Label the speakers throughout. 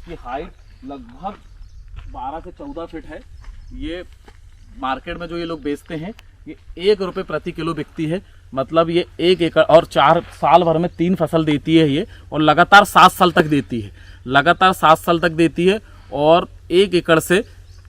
Speaker 1: इसकी हाइट लगभग 12 से 14 फीट है। ये मार्केट में जो ये लोग बेचते हैं ये 1 रुपये प्रति किलो बिकती है। मतलब ये 1 एकड़ और 4 साल भर में 3 फसल देती है ये, और लगातार 7 साल तक देती है, लगातार 7 साल तक देती है। और 1 एकड़ से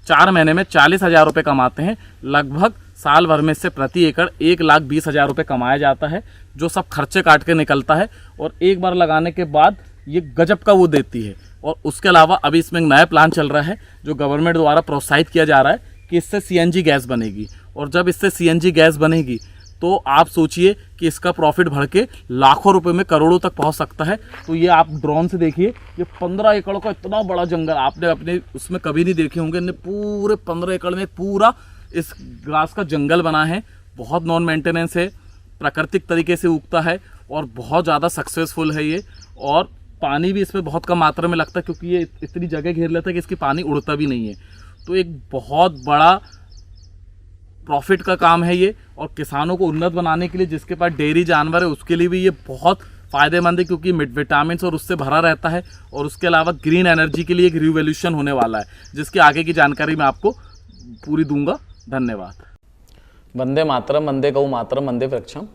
Speaker 1: 4 महीने में 40,000 रुपये कमाते हैं। लगभग साल भर में से प्रति एकड़ 1,20,000 रुपये कमाया जाता है, जो सब खर्चे काट के निकलता है। और एक बार लगाने के बाद ये गजब का वो देती है। और उसके अलावा अभी इसमें एक नया प्लान चल रहा है जो गवर्नमेंट द्वारा प्रोत्साहित किया जा रहा है कि इससे सीएनजी गैस बनेगी। और जब इससे सीएनजी गैस बनेगी तो आप सोचिए कि इसका प्रॉफिट बढ़ के लाखों रुपए में, करोड़ों तक पहुंच सकता है। तो ये आप ड्रोन से देखिए, ये 15 एकड़ का इतना बड़ा जंगल आपने अपने उसमें कभी नहीं देखे होंगे। पूरे 15 एकड़ में पूरा इस ग्रास का जंगल बना है। बहुत नॉन मेंटेनेंस है, प्राकृतिक तरीके से उगता है और बहुत ज़्यादा सक्सेसफुल है ये। और पानी भी इसमें बहुत कम मात्रा में लगता है, क्योंकि ये इतनी जगह घेर लेता है कि इसकी पानी उड़ता भी नहीं है। तो एक बहुत बड़ा प्रॉफिट का काम है ये। और किसानों को उन्नत बनाने के लिए, जिसके पास डेयरी जानवर है उसके लिए भी ये बहुत फ़ायदेमंद है, क्योंकि विटामिन और उससे भरा रहता है। और उसके अलावा ग्रीन एनर्जी के लिए एक रिवोल्यूशन होने वाला है, जिसकी आगे की जानकारी मैं आपको पूरी दूंगा। धन्यवाद।
Speaker 2: वंदे मातरम, वंदे गौ मातरम, वंदे वृक्षम।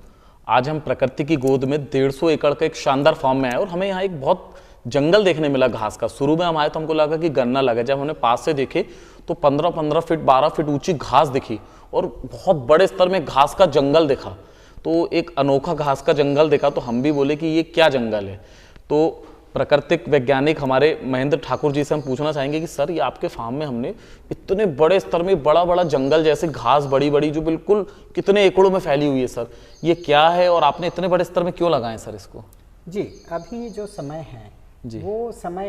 Speaker 2: आज हम प्रकृति की गोद में 150 एकड़ का एक शानदार फार्म में आए और हमें यहाँ एक बहुत जंगल देखने मिला घास का। शुरू में हम आए तो हमको लगा कि गन्ना लगा, जब हमने पास से देखे तो 15-15 फीट 12 फीट ऊंची घास दिखी और बहुत बड़े स्तर में घास का जंगल देखा। तो एक अनोखा घास का जंगल देखा तो हम भी बोले कि ये क्या जंगल है। तो प्राकृतिक वैज्ञानिक हमारे महेंद्र ठाकुर जी से हम पूछना चाहेंगे कि सर, ये आपके फार्म में हमने इतने बड़े स्तर में बड़ा बड़ा जंगल जैसे घास बड़ी बड़ी जो बिल्कुल कितने एकड़ों में फैली हुई है सर, ये क्या है और आपने इतने बड़े स्तर में क्यों लगाए सर इसको?
Speaker 3: जी, अभी जो समय है वो समय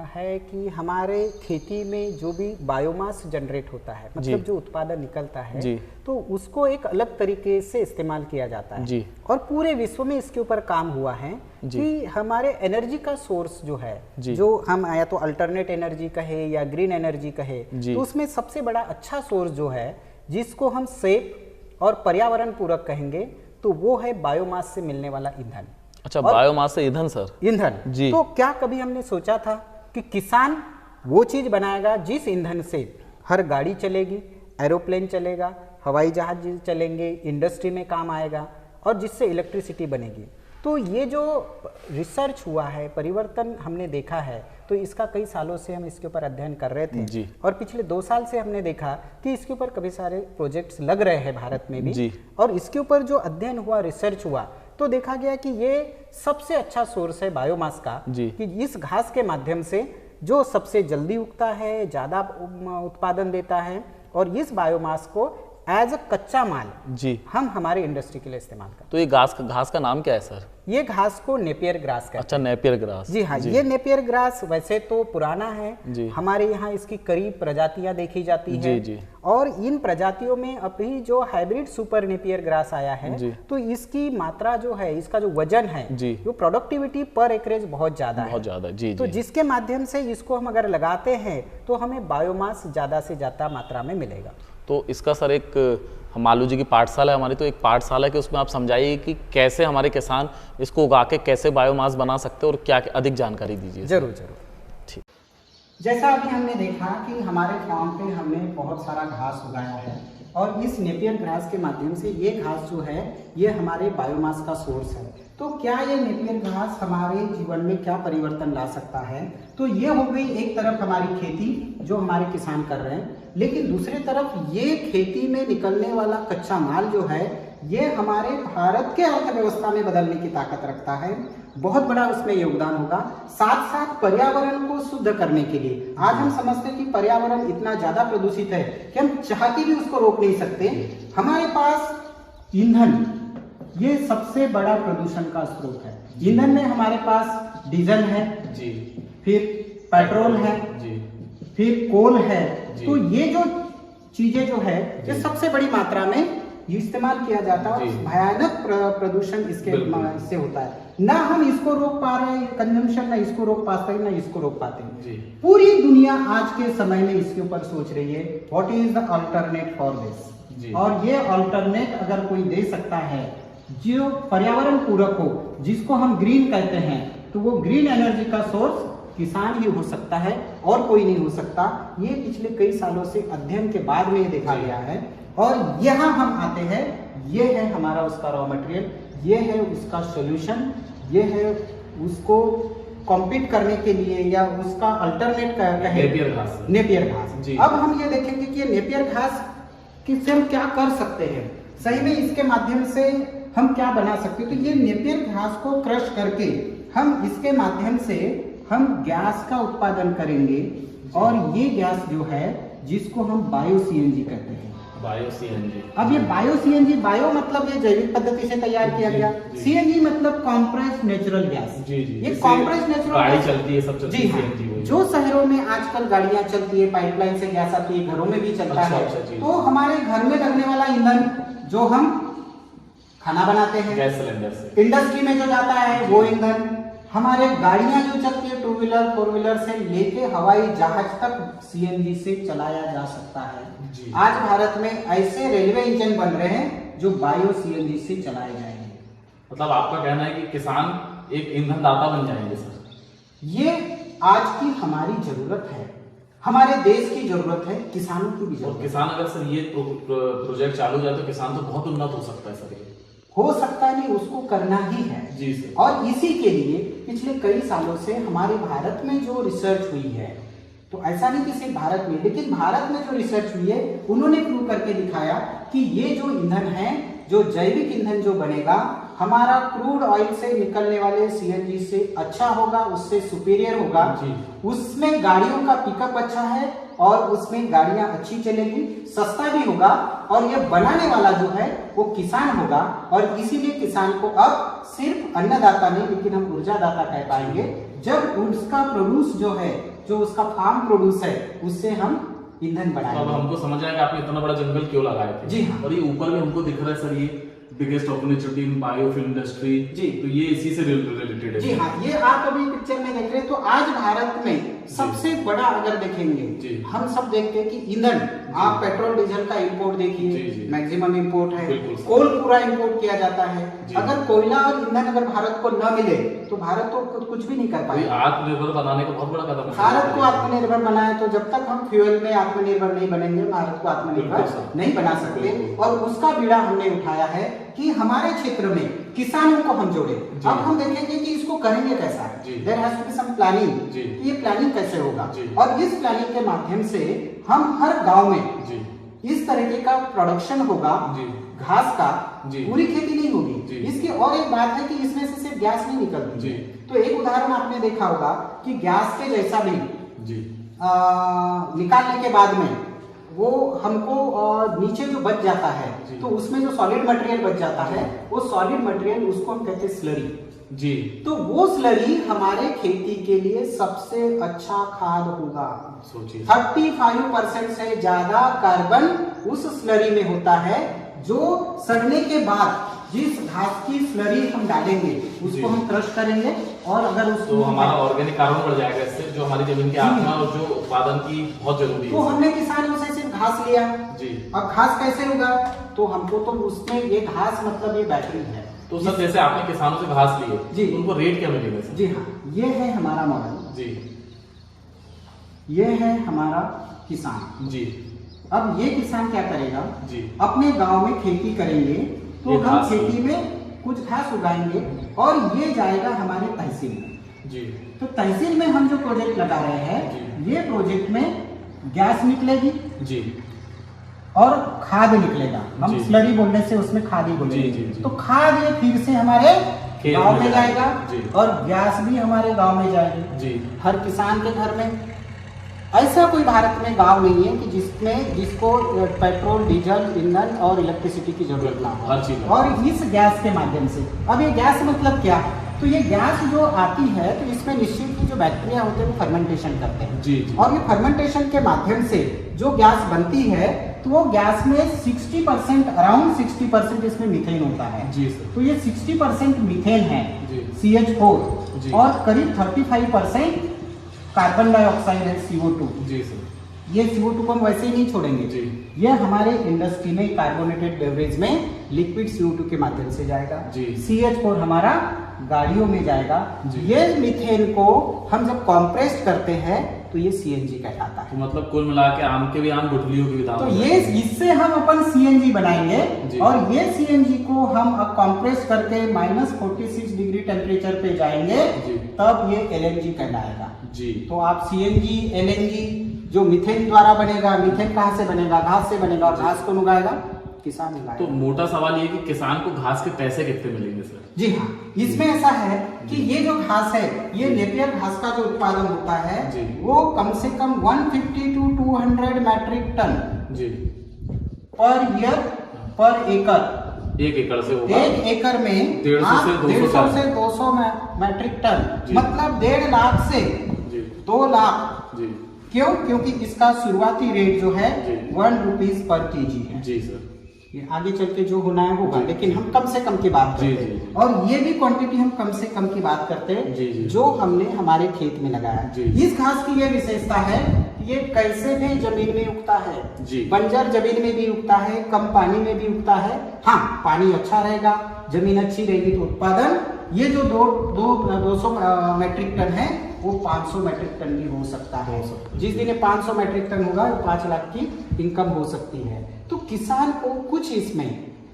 Speaker 3: है कि हमारे खेती में जो भी बायोमास जनरेट होता है, मतलब जो उत्पादन निकलता है, तो उसको एक अलग तरीके से इस्तेमाल किया जाता है। और पूरे विश्व में इसके ऊपर काम हुआ है कि हमारे एनर्जी का सोर्स जो है, जो हम या तो अल्टरनेट एनर्जी कहे या ग्रीन एनर्जी कहे, तो उसमें सबसे बड़ा अच्छा सोर्स जो है जिसको हम सेफ और पर्यावरण पूरक कहेंगे, तो वो है बायोमास से मिलने वाला ईंधन।
Speaker 2: अच्छा, बायोमास से ईंधन सर? ईंधन
Speaker 3: जी। तो क्या कभी हमने सोचा था कि किसान वो चीज बनाएगा जिस ईंधन से हर गाड़ी चलेगी, एरोप्लेन चलेगा, हवाई जहाज चलेंगे, इंडस्ट्री में काम आएगा और जिससे इलेक्ट्रिसिटी बनेगी। तो ये जो रिसर्च हुआ है, परिवर्तन हमने देखा है, तो इसका कई सालों से हम इसके ऊपर अध्ययन कर रहे थे। और पिछले 2 साल से हमने देखा कि इसके ऊपर काफी सारे प्रोजेक्ट्स लग रहे हैं भारत में भी। और इसके ऊपर जो अध्ययन हुआ, रिसर्च हुआ, तो देखा गया कि ये सबसे अच्छा सोर्स है बायोमास का, कि इस घास के माध्यम से जो सबसे जल्दी उगता है, ज़्यादा उत्पादन देता है, और इस बायोमास को एज अ कच्चा माल हम हमारे इंडस्ट्री के लिए इस्तेमाल करते हैं।
Speaker 2: तो ये घास का नाम क्या है सर?
Speaker 3: ये घास को नेपियर ग्रास कहते हैं।
Speaker 2: अच्छा, नेपियर ग्रास।
Speaker 3: जी हाँ, ये नेपियर ग्रास वैसे तो पुराना है, हमारे यहाँ इसकी कई प्रजातियां देखी जाती है। और इन प्रजातियों में अभी जो हाइब्रिड सुपर नेपियर ग्रास आया है, तो इसकी मात्रा जो है, इसका जो वजन है, वो प्रोडक्टिविटी पर एकरेज बहुत ज्यादा है। तो जिसके माध्यम से इसको हम अगर लगाते हैं तो हमें बायोमास ज्यादा से ज्यादा मात्रा में मिलेगा।
Speaker 2: तो इसका सर एक मालू जी की पाठशाला है हमारी, तो एक पाठशाला के उसमें आप समझाइए कि कैसे हमारे किसान इसको उगा के कैसे बायोमास बना सकते हैं और क्या अधिक जानकारी दीजिए।
Speaker 3: जरूर जरूर।
Speaker 2: ठीक।
Speaker 3: जैसा अभी हमने देखा कि हमारे फार्म पे हमने बहुत सारा घास उगाया है और इस नेपियर ग्रास के माध्यम से ये घास जो है ये हमारे बायोमास का सोर्स है। तो क्या ये नेपियर घास हमारे जीवन में क्या परिवर्तन ला सकता है? तो ये हो गई एक तरफ हमारी खेती जो हमारे किसान कर रहे हैं, लेकिन दूसरी तरफ ये खेती में निकलने वाला कच्चा माल जो है ये हमारे भारत के अर्थव्यवस्था में बदलने की ताकत रखता है, बहुत बड़ा उसमें योगदान होगा। साथ साथ पर्यावरण को शुद्ध करने के लिए आज हम समझते हैं कि पर्यावरण इतना ज्यादा प्रदूषित है कि हम चाह के भी उसको रोक नहीं सकते। हमारे पास ईंधन ये सबसे बड़ा प्रदूषण का स्रोत है। ईंधन में हमारे पास डीजल है, फिर पेट्रोल है, फिर कोल है। तो ये जो चीजें जो है ये सबसे बड़ी मात्रा में इस्तेमाल किया जाता है और भयानक प्रदूषण इसके से होता है। ना हम इसको रोक पा रहे हैं कंजम्पशन, ना इसको रोक पाते हैं, ना इसको रोक पाते हैं। पूरी दुनिया आज के समय में इसके ऊपर सोच रही है what is the alternate for this. और ये अल्टरनेट अगर कोई दे सकता है जो पर्यावरण पूरक हो, जिसको हम ग्रीन कहते हैं, तो वो ग्रीन एनर्जी का सोर्स किसान ही हो सकता है और कोई नहीं हो सकता। ये पिछले कई सालों से अध्ययन के बाद में ये देखा गया है। और यहाँ हम आते हैं, ये है हमारा उसका रॉ मटेरियल, ये है उसका सोल्यूशन, ये है उसको कॉम्पीट करने के लिए या उसका अल्टरनेट
Speaker 1: नेपियर घास।
Speaker 3: नेपियर घास।
Speaker 1: जी।
Speaker 3: अब हम ये देखेंगे कि ये नेपियर घास से हम क्या कर सकते हैं, सही में इसके माध्यम से हम क्या बना सकते हैं। तो ये नेपियर घास को क्रश करके हम इसके माध्यम से हम गैस का उत्पादन करेंगे और ये गैस जो है जिसको हम बायो सीएनजी कहते हैं।
Speaker 1: Bio CNG.
Speaker 3: अब ये बायो सीएनजी, बायो मतलब ये जैविक पद्धति से तैयार किया गया, सीएनजी मतलब कॉम्प्रेस्ड नेचुरल गैस।
Speaker 1: जी जी।
Speaker 3: ये कॉम्प्रेस्ड नेचुरल
Speaker 1: गाड़ी चलती है, सब चलती
Speaker 3: जी
Speaker 1: है
Speaker 3: हाँ,
Speaker 1: सीएनजी वही।
Speaker 3: जो शहरों में आजकल गाड़ियां चलती है, पाइपलाइन से गैस आती है, घरों में भी चलता
Speaker 1: अच्छा,
Speaker 3: है।
Speaker 1: अच्छा, जी।
Speaker 3: तो हमारे घर में लगने वाला ईंधन जो हम खाना बनाते हैं,
Speaker 1: गैस सिलेंडर से,
Speaker 3: इंडस्ट्री में जो जाता है वो ईंधन, हमारे गाड़ियां जो चलती है 2 व्हीलर 4 व्हीलर से लेके हवाई जहाज तक सीएनजी से चलाया जा सकता है।
Speaker 1: जी।
Speaker 3: आज भारत में ऐसे रेलवे इंजन बन रहे हैं जो बायो सीएनजी से चलाए जाएंगे।
Speaker 1: मतलब आपका कहना है कि किसान एक ईंधन दाता बन जाएंगे सर?
Speaker 3: ये आज की हमारी जरूरत है, हमारे देश की जरूरत है, किसानों की भी
Speaker 1: और
Speaker 3: जरूरत है।
Speaker 1: किसान अगर सर ये प्रोजेक्ट चालू हो जाए तो किसान तो बहुत उन्नत हो सकता है सर। ये
Speaker 3: हो सकता है नहीं, उसको करना ही है।
Speaker 1: जी सर।
Speaker 3: और इसी के लिए पिछले कई सालों से हमारे भारत में जो रिसर्च हुई है, तो ऐसा नहीं कि सिर्फ भारत में, लेकिन भारत में जो रिसर्च हुई है उन्होंने प्रूव करके दिखाया कि ये जो ईंधन है, जो जैविक ईंधन जो बनेगा, हमारा क्रूड ऑयल से निकलने वाले सीएनजी से अच्छा होगा, उससे सुपीरियर होगा।
Speaker 1: जी।
Speaker 3: उसमें गाड़ियों का पिकअप अच्छा है और उसमें गाड़ियां अच्छी चलेंगी, सस्ता भी होगा और ये बनाने वाला जो है वो किसान होगा। और इसीलिए किसान को अब सिर्फ अन्नदाता नहीं, लेकिन हम ऊर्जादाता कह पाएंगे जब उसका प्रोड्यूस जो है, जो उसका फार्म प्रोड्यूस है, उससे हम ईंधन
Speaker 1: तो अब
Speaker 3: बनाएंगे।
Speaker 1: हमको समझ आएगा आपने इतना बड़ा जंगल क्यों लगाए थे।
Speaker 3: जी हाँ।
Speaker 1: और ये ऊपर में हमको दिख रहा है सर, ये biggest opportunity in biofuel industry.
Speaker 3: जी।
Speaker 1: तो ये इसी से रिलेटेड है।
Speaker 3: जी हाँ, ये आप अभी पिक्चर में देख रहे हैं। तो आज भारत में सबसे बड़ा अगर देखेंगे,
Speaker 1: जी।
Speaker 3: हम सब देखते हैं कि ईंधन, आप पेट्रोल डीजल का इंपोर्ट
Speaker 1: जी,
Speaker 3: देखिए,
Speaker 1: जी।
Speaker 3: मैक्सिमम इंपोर्ट है,
Speaker 1: बिल्कुल सर।
Speaker 3: कोल पूरा इंपोर्ट किया जाता है।
Speaker 1: जी।
Speaker 3: अगर कोयला और ईंधन अगर भारत को न मिले तो भारत तो कुछ भी नहीं कर
Speaker 1: तो ये
Speaker 3: पाएगा।
Speaker 1: आत्मनिर्भर बनाने का बहुत बड़ा कदम है।
Speaker 3: भारत को आत्मनिर्भर बनाए, तो जब तक हम फ्यूल में आत्मनिर्भर नहीं बनेंगे, भारत को आत्मनिर्भर
Speaker 1: बिल्कुल सर।
Speaker 3: नहीं बना सकते।
Speaker 1: बिल्कुल।
Speaker 3: और उसका बीड़ा हमने उठाया है कि हमारे क्षेत्र में किसानों को हम जोड़े।
Speaker 1: जी।
Speaker 3: अब हम देखेंगे कि इसको करेंगे कैसा।
Speaker 1: जी।
Speaker 3: There has to be some planning.
Speaker 1: जी।
Speaker 3: ये प्लानिंग कैसे होगा।
Speaker 1: जी।
Speaker 3: और इस प्लानिंग के माध्यम से हम हर गांव में
Speaker 1: जी
Speaker 3: इस तरीके का प्रोडक्शन होगा
Speaker 1: जी
Speaker 3: घास का।
Speaker 1: जी।
Speaker 3: पूरी खेती नहीं होगी।
Speaker 1: जी।
Speaker 3: इसकी और एक बात है कि इसमें से सिर्फ गैस नहीं निकलती।
Speaker 1: जी।
Speaker 3: तो एक उदाहरण आपने देखा होगा कि गैस के जैसा भी
Speaker 1: जी
Speaker 3: निकालने के बाद में वो हमको नीचे जो बच जाता है,
Speaker 1: जी।
Speaker 3: तो उसमें जो सॉलिड मटेरियल बच जाता है, वो सॉलिड मटेरियल उसको हम कहते हैं स्लरी।
Speaker 1: जी।
Speaker 3: तो वो स्लरी हमारे खेती के लिए सबसे अच्छा खाद होगा।
Speaker 1: सोचिए
Speaker 3: 35% से ज्यादा कार्बन उस स्लरी में होता है, जो सड़ने के बाद जिस घास की स्लरी हम डालेंगे
Speaker 1: जी।
Speaker 3: उसको हम क्रश करेंगे और अगर उसको
Speaker 1: तो हमारा ऑर्गेनिक कार्बन बढ़ जाएगा इससे, जो हमारी जमीन के आत्मा और जो उत्पादन की बहुत जरूरी
Speaker 3: तो
Speaker 1: है।
Speaker 3: हमने किसानों से सिर्फ घास लिया।
Speaker 1: जी।
Speaker 3: अब घास कैसे होगा, तो हमको तो उसमें ये घास मतलब ये बैटरी है।
Speaker 1: तो सर जैसे आपने किसानों से घास लिए,
Speaker 3: जी।
Speaker 1: तो उनको रेट क्या मिलेगा सर?
Speaker 3: जी हाँ, ये है हमारा मॉडल,
Speaker 1: जी
Speaker 3: ये है हमारा किसान।
Speaker 1: जी
Speaker 3: अब ये किसान क्या करेगा,
Speaker 1: जी
Speaker 3: अपने गांव में खेती करेंगे, तो
Speaker 1: ये
Speaker 3: हम
Speaker 1: घास
Speaker 3: खेती में कुछ घास उगाएंगे और ये जाएगा हमारे तहसील में।
Speaker 1: जी
Speaker 3: तो तहसील में हम जो प्रोजेक्ट लगा रहे हैं, ये प्रोजेक्ट में गैस निकलेगी
Speaker 1: जी
Speaker 3: और खाद निकलेगा। हम
Speaker 1: जी।
Speaker 3: स्लरी बोलने से उसमें खाद ही बोलेंगे।
Speaker 1: जी, जी, जी।
Speaker 3: तो खाद ये फिर से हमारे
Speaker 1: खेत
Speaker 3: गांव
Speaker 1: में
Speaker 3: में जाएगा
Speaker 1: जी।
Speaker 3: और गैस भी हमारे गांव में जाएगी।
Speaker 1: जी
Speaker 3: हर किसान के घर में। ऐसा कोई भारत में गांव नहीं है कि जिसको पेट्रोल, डीजल, ईंधन और इलेक्ट्रिसिटी की जरूरत ना हो।
Speaker 1: हर चीज है।
Speaker 3: और इस गैस के माध्यम से, अब ये गैस मतलब क्या, तो ये गैस जो आती है तो इसमें निश्चित ही जो बैक्टीरिया होते हैं वो फर्मेंटेशन करते हैं।
Speaker 1: जी, जी।
Speaker 3: और ये फर्मेंटेशन के माध्यम से जो गैस बनती है, तो वो गैस में 60% अराउंड 60% इसमें मीथेन होता है।
Speaker 1: जी सर।
Speaker 3: तो ये 60% मीथेन है,
Speaker 1: जी।
Speaker 3: CH4,
Speaker 1: जी।
Speaker 3: और करीब 35% कार्बन डाइऑक्साइड है, CO2।
Speaker 1: जी सर।
Speaker 3: ये CO2 को हम वैसे ही नहीं छोड़ेंगे।
Speaker 1: जी।
Speaker 3: ये हमारे इंडस्ट्री में कार्बोनेटेड बेवरेज में लिक्विड CO2 के माध्यम से जाएगा।
Speaker 1: जी।
Speaker 3: CH4 हमारा गाड़ियों में जाएगा। ये मीथेन को हम जब कॉम्प्रेस करते हैं तो ये सीएनजी कहलाता है।
Speaker 1: तो मतलब कुल मिला के आम के भी आम गुठलियों की भी दाम
Speaker 3: तो ये इससे हम अपन सीएनजी बनाएंगे
Speaker 1: जी।
Speaker 3: और ये सीएनजी को हम कॉम्प्रेस करके -46 डिग्री टेम्परेचर पे जाएंगे
Speaker 1: जी।
Speaker 3: तब ये एलएनजी कहलाएगा
Speaker 1: जी।
Speaker 3: तो आप सीएनजी एलएनजी जो मीथेन द्वारा बनेगा, मीथेन कहाँ से बनेगा? घास से बनेगा। और घास कौन उगाएगा? किसान उगाएगा।
Speaker 1: तो मोटा सवाल ये कि किसान को घास के पैसे कितने मिलेंगे सर?
Speaker 3: जी हाँ, इसमें ऐसा है कि ये जो घास है, ये नेपियर घास का जो उत्पादन होता है
Speaker 1: जी।
Speaker 3: वो कम से कम 150 to 200 मैट्रिक टन
Speaker 1: जी
Speaker 3: पर ईयर पर एकड़।
Speaker 1: 1 एकड़ से होगा।
Speaker 3: 1 एकड़ में
Speaker 1: 150
Speaker 3: से 200 मैट्रिक टन,
Speaker 1: जी।
Speaker 3: मतलब 1.5 लाख से
Speaker 1: जी
Speaker 3: 2 लाख।
Speaker 1: जी
Speaker 3: क्यों? क्योंकि इसका शुरुआती रेट जो है
Speaker 1: जी।
Speaker 3: 1 रुपीज पर केजी है।
Speaker 1: जी सर।
Speaker 3: ये आगे चल के जो होना है होगा,
Speaker 1: जी।
Speaker 3: लेकिन हम कम से कम की बात
Speaker 1: जी,
Speaker 3: करते हैं।
Speaker 1: जी।
Speaker 3: और ये भी क्वांटिटी हम कम से कम की बात करते हैं
Speaker 1: जी, जी।
Speaker 3: जो हमने हमारे खेत में लगाया है।
Speaker 1: जी।
Speaker 3: इस घास की ये विशेषता है कि ये कैसे भी जमीन में उगता है।
Speaker 1: जी।
Speaker 3: बंजर जमीन में भी उगता है, कम पानी में भी उगता है। हाँ, पानी अच्छा रहेगा, जमीन अच्छी रहेगी तो उत्पादन ये जो 200 मैट्रिक टन है वो 500 मैट्रिक टन भी हो सकता है। जिस दिन ये 500 मैट्रिक टन होगा 5 लाख की इनकम हो सकती है। तो किसान को कुछ इसमें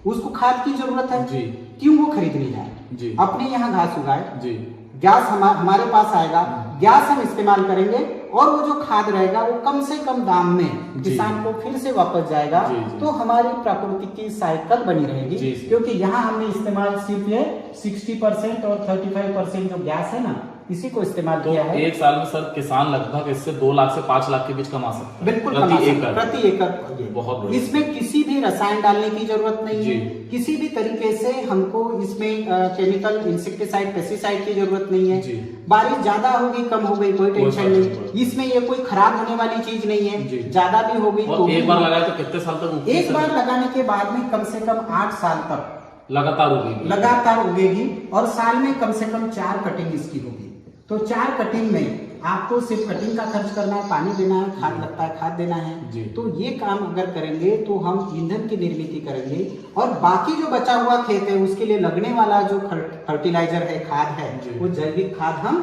Speaker 3: उसको खाद की जरूरत है।
Speaker 1: जी।
Speaker 3: क्यों वो खरीदने जाए?
Speaker 1: जी।
Speaker 3: अपने यहाँ घास उगाए,
Speaker 1: जी।
Speaker 3: गैस हमारे पास आएगा, गैस हम इस्तेमाल करेंगे और वो जो खाद रहेगा वो कम से कम दाम में
Speaker 1: जी।
Speaker 3: किसान को फिर से वापस जाएगा।
Speaker 1: जी, जी।
Speaker 3: तो हमारी प्रकृति की साइकिल बनी रहेगी।
Speaker 1: जी।
Speaker 3: क्योंकि यहाँ हमने इस्तेमाल सिर्फ ये 60% और 35% जो गैस है ना, इसी को इस्तेमाल
Speaker 1: तो
Speaker 3: किया है।
Speaker 1: एक साल में सर किसान लगभग इससे 2 लाख से 5 लाख के बीच कमा सकता है।
Speaker 3: बिल्कुल
Speaker 1: प्रति
Speaker 3: कमा सकते
Speaker 1: एकड़।
Speaker 3: हैं, प्रति एकड़। ये
Speaker 1: बहुत बढ़िया।
Speaker 3: इसमें किसी भी रसायन डालने की जरूरत नहीं
Speaker 1: जी।
Speaker 3: है। किसी भी तरीके से हमको इसमें केमिकल, इंसेक्टिसाइड, पेस्टिसाइड की जरूरत नहीं है।
Speaker 1: जी।
Speaker 3: बारिश ज्यादा होगी, कम हो गई, कोई टेंशन नहीं। इसमें ये कोई खराब होने वाली चीज नहीं
Speaker 1: जी।
Speaker 3: है। ज्यादा भी होगी
Speaker 1: और
Speaker 3: तो
Speaker 1: एक बार लगाए तो कितने साल तक उगती है
Speaker 3: एक
Speaker 1: सर?
Speaker 3: बार लगाने के बाद में कम से कम 8 साल तक
Speaker 1: लगातार उगेगी।
Speaker 3: लगातार उगेगी और साल में कम से कम 4 कटिंग इसकी होगी। तो 4 कटिंग में आपको सिर्फ कटिंग का खर्च करना है, पानी देना है, खाद लगता है, खाद देना
Speaker 1: जी।
Speaker 3: है। तो ये काम अगर करेंगे तो हम ईंधन की निर्मित करेंगे और बाकी जो बचा हुआ खेत है उसके लिए लगने वाला जो फर्टिलाइजर है, खाद
Speaker 1: जी।
Speaker 3: है, वो जैविक खाद हम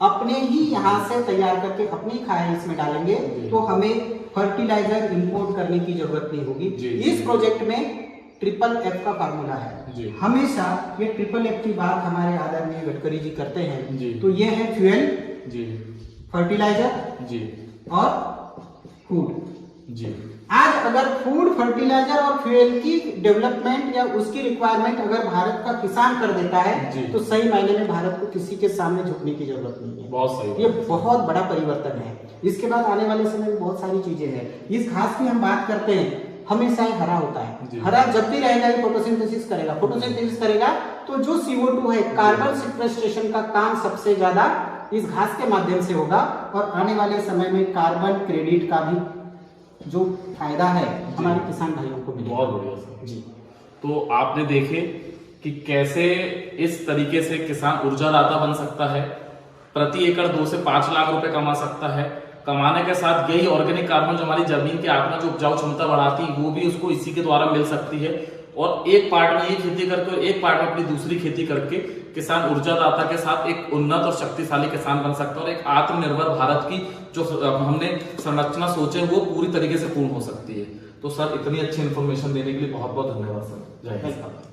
Speaker 3: अपने ही यहाँ से तैयार करके अपनी खाद इसमें डालेंगे।
Speaker 1: जी।
Speaker 3: तो हमें फर्टिलाइजर इंपोर्ट करने की जरूरत नहीं होगी।
Speaker 1: जी।
Speaker 3: इस प्रोजेक्ट में FFF का फार्मूला है।
Speaker 1: जी।
Speaker 3: हमेशा ये FFF की बात हमारे आदरणीय गडकरी जी करते हैं।
Speaker 1: जी।
Speaker 3: तो ये है फ्यूल,
Speaker 1: जी।
Speaker 3: फर्टिलाइजर
Speaker 1: जी।
Speaker 3: और फूड।
Speaker 1: जी।
Speaker 3: आज अगर फूड, फर्टिलाइजर और फ्यूल की डेवलपमेंट या उसकी रिक्वायरमेंट अगर भारत का किसान कर देता है
Speaker 1: जी।
Speaker 3: तो सही मायने में भारत को किसी के सामने झुकने की जरूरत नहीं है।
Speaker 1: बहुत सही।
Speaker 3: ये बहुत बड़ा परिवर्तन है। इसके बाद आने वाले समय में बहुत सारी चीजें हैं। इस घास की हम बात करते हैं, हमेशा ये हरा होता
Speaker 1: जी।
Speaker 3: है। हरा जब भी रहेगा ये फोटोसिंथेसिस करेगा। फोटोसिंथेसिस करेगा तो जो CO2 है, कार्बन सिक्वेस्ट्रेशन का काम सबसे ज्यादा इस घास के माध्यम से होगा। और आने वाले समय में कार्बन क्रेडिट का भी जो फायदा है हमारे किसान भाइयों को मिलेगा।
Speaker 1: बहुत बढ़िया सर
Speaker 3: जी।
Speaker 1: तो आपने देखे कि कैसे इस तरीके से किसान ऊर्जादाता बन सकता है, प्रति एकड़ 2 से 5 लाख रुपए कमा सकता है। कमाने के साथ यही ऑर्गेनिक कार्बन जो हमारी जमीन के आंकड़ा जो उपजाऊ क्षमता बढ़ाती है वो भी उसको इसी के द्वारा मिल सकती है। और एक पार्ट में ये खेती करके और एक पार्ट में अपनी दूसरी खेती करके किसान ऊर्जादाता के साथ एक उन्नत और शक्तिशाली किसान बन सकता है और एक आत्मनिर्भर भारत की जो हमने संरचना सोचे वो पूरी तरीके से पूर्ण हो सकती है। तो सर इतनी अच्छी इन्फॉर्मेशन देने के लिए बहुत बहुत धन्यवाद सर। जय हिंद।